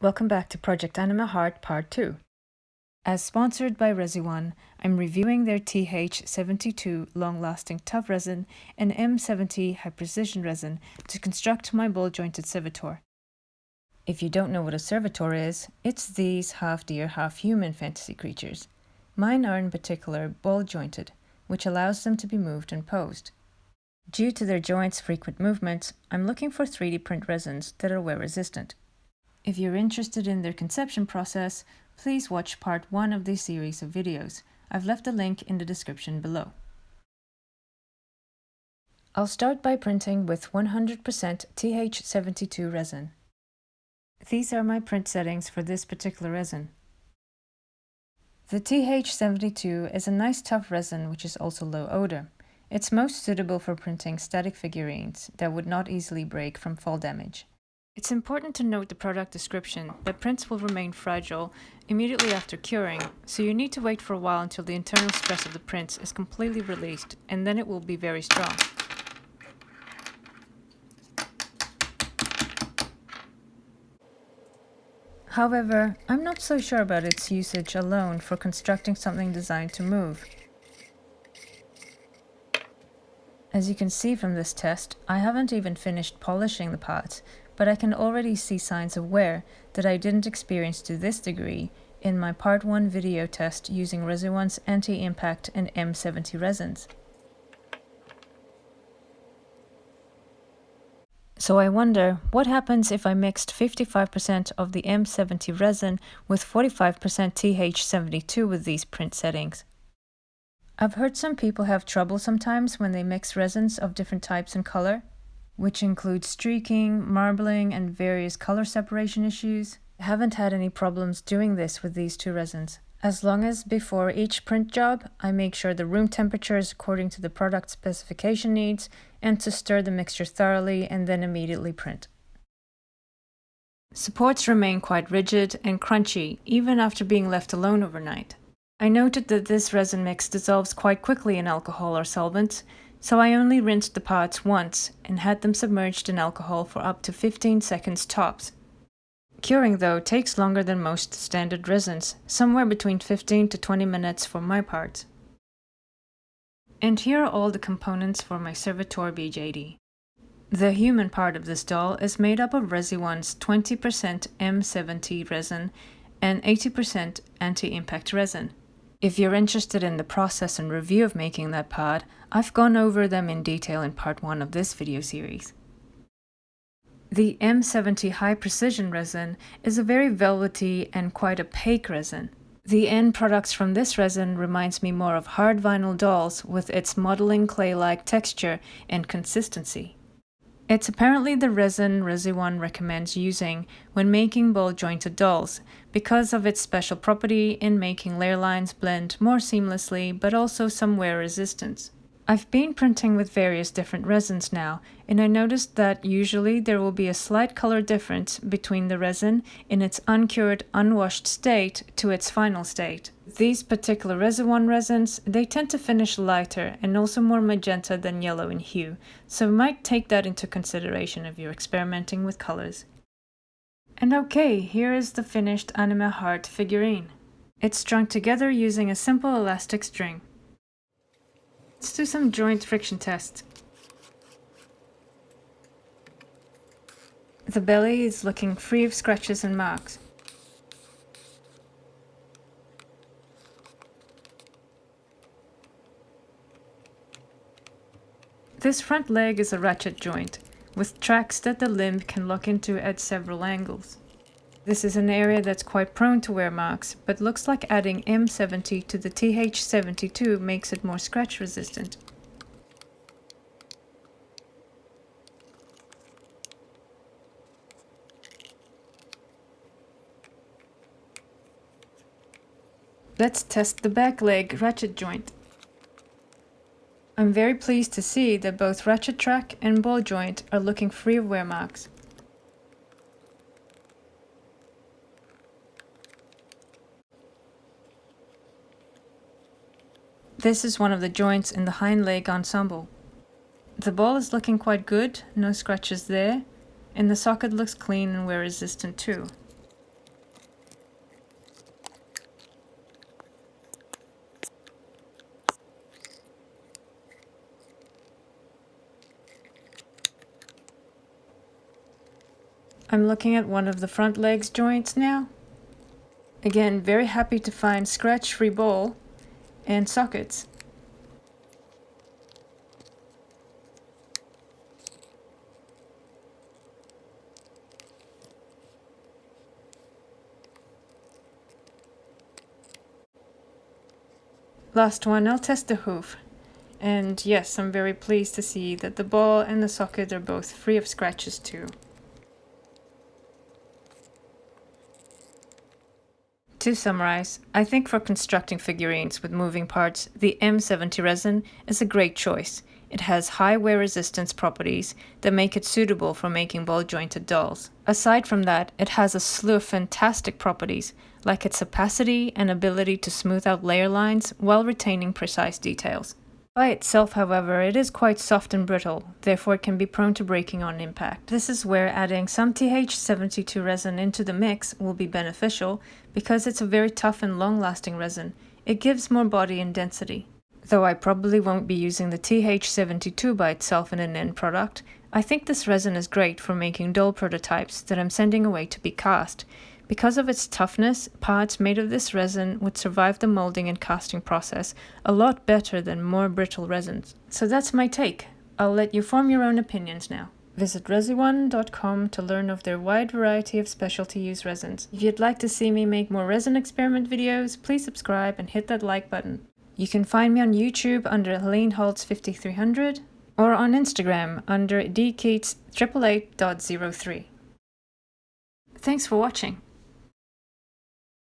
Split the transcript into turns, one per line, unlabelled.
Welcome back to Project Anima Heart Part 2. As sponsored by Resi1, I'm reviewing their TH72 long-lasting tough resin and M70 high-precision resin to construct my ball-jointed servitor. If you don't know what a servitor is, it's these half-deer, half-human fantasy creatures. Mine are in particular ball-jointed, which allows them to be moved and posed. Due to their joints' frequent movements, I'm looking for 3D print resins that are wear-resistant. If you're interested in their conception process, please watch part 1 of this series of videos. I've left a link in the description below. I'll start by printing with 100% TH72 resin. These are my print settings for this particular resin. The TH72 is a nice tough resin which is also low odor. It's most suitable for printing static figurines that would not easily break from fall damage. It's important to note the product description that prints will remain fragile immediately after curing, so you need to wait for a while until the internal stress of the prints is completely released, and then it will be very strong. However, I'm not so sure about its usage alone for constructing something designed to move. As you can see from this test, I haven't even finished polishing the parts, but I can already see signs of wear that I didn't experience to this degree in my part 1 video test using Resi1's anti-impact and M70 resins. So I wonder, what happens if I mixed 55% of the M70 resin with 45% TH72 with these print settings? I've heard some people have trouble sometimes when they mix resins of different types and color, which includes streaking, marbling, and various color separation issues. I haven't had any problems doing this with these two resins. As long as before each print job, I make sure the room temperature is according to the product specification needs and to stir the mixture thoroughly and then immediately print. Supports remain quite rigid and crunchy even after being left alone overnight. I noted that this resin mix dissolves quite quickly in alcohol or solvents, so I only rinsed the parts once and had them submerged in alcohol for up to 15 seconds tops. Curing, though, takes longer than most standard resins, somewhere between 15 to 20 minutes for my parts. And here are all the components for my servitor BJD. The human part of this doll is made up of Resi1's 20% M70 resin and 80% anti-impact resin. If you're interested in the process and review of making that part, I've gone over them in detail in part 1 of this video series. The M70 high precision resin is a very velvety and quite opaque resin. The end products from this resin reminds me more of hard vinyl dolls with its modeling clay-like texture and consistency. It's apparently the resin Resi1 recommends using when making ball-jointed dolls because of its special property in making layer lines blend more seamlessly but also some wear resistance. I've been printing with various different resins now, and I noticed that usually there will be a slight color difference between the resin in its uncured, unwashed state to its final state. These particular Resi1 resins, they tend to finish lighter and also more magenta than yellow in hue, so you might take that into consideration if you're experimenting with colors. And okay, here is the finished anime heart figurine. It's strung together using a simple elastic string. Let's do some joint friction tests. The belly is looking free of scratches and marks. This front leg is a ratchet joint, with tracks that the limb can lock into at several angles. This is an area that's quite prone to wear marks, but looks like adding M70 to the TH72 makes it more scratch resistant. Let's test the back leg ratchet joint. I'm very pleased to see that both ratchet track and ball joint are looking free of wear marks. This is one of the joints in the hind leg ensemble. The ball is looking quite good, no scratches there, and the socket looks clean and wear resistant too. I'm looking at one of the front legs joints now. Again, very happy to find scratch-free ball and sockets. Last one, I'll test the hoof. And yes, I'm very pleased to see that the ball and the socket are both free of scratches too. To summarize, I think for constructing figurines with moving parts, the M70 resin is a great choice. It has high wear resistance properties that make it suitable for making ball jointed dolls. Aside from that, it has a slew of fantastic properties, like its opacity and ability to smooth out layer lines while retaining precise details. By itself, however, it is quite soft and brittle, therefore it can be prone to breaking on impact. This is where adding some TH72 resin into the mix will be beneficial, because it's a very tough and long-lasting resin. It gives more body and density. Though I probably won't be using the TH72 by itself in an end product, I think this resin is great for making doll prototypes that I'm sending away to be cast. Because of its toughness, parts made of this resin would survive the molding and casting process a lot better than more brittle resins. So that's my take. I'll let you form your own opinions now. Visit resin1.com to learn of their wide variety of specialty use resins. If you'd like to see me make more resin experiment videos, please subscribe and hit that like button. You can find me on YouTube under Helene Holtz 5300 or on Instagram under dkeats888.03. Thanks for watching.